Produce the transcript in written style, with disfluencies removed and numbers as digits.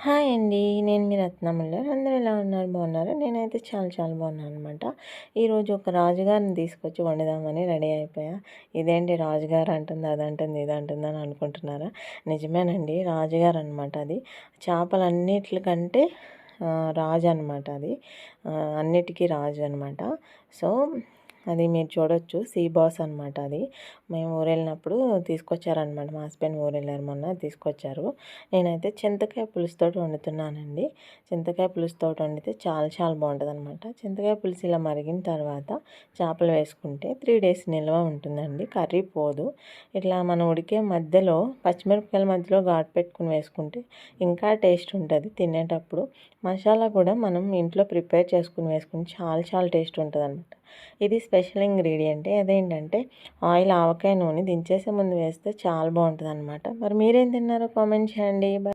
Hi అండి. నేను మీ రత్నముల్లారు. అందరూ ఎలా ఉన్నారు? బాగున్నారా? నేనైతే చాలా బాగున్నాను అనమాట. ఈరోజు ఒక రాజుగారిని తీసుకొచ్చి వండుదామని రెడీ అయిపోయా. ఇదేంటి రాజుగారు అంటుంది, అదంటుంది, ఇదంటుంది అని అనుకుంటున్నారా? నిజమేనండి, రాజుగారు అనమాట. అది చేపలన్నిటికంటే రాజు అనమాట. అది అన్నిటికీ రాజు అనమాట. సో అది మీరు చూడొచ్చు, సీ బాస్ అనమాట. అది మేము ఊరెళ్ళినప్పుడు తీసుకొచ్చారనమాట. మా హస్బెండ్ ఊరెళ్ళారు మొన్న, తీసుకొచ్చారు. నేనైతే చింతకాయ పులుసుతో వండుతున్నానండి. చింతకాయ పులుసుతో వండితే చాలా బాగుంటుంది అనమాట. చింతకాయ పులుసు ఇలా మరిగిన తర్వాత చేపలు వేసుకుంటే 3 days నిల్వ ఉంటుందండి, కర్రీ పోదు. ఇట్లా మనం ఉడికే మధ్యలో పచ్చిమిరపకాయల మధ్యలో ఘాటు పెట్టుకుని వేసుకుంటే ఇంకా టేస్ట్ ఉంటుంది తినేటప్పుడు. మసాలా కూడా మనం ఇంట్లో ప్రిపేర్ చేసుకుని వేసుకుని చాలా టేస్ట్ ఉంటుంది అనమాట. ఇది స్పెషల్ ఇంగ్రీడియంట్. అదేంటంటే ఆయిల్, ఆవకాయ నూనె దించేసే ముందు వేస్తే చాలా బాగుంటుంది అనమాట. మరి మీరేం తిన్నారో కామెంట్ చేయండి.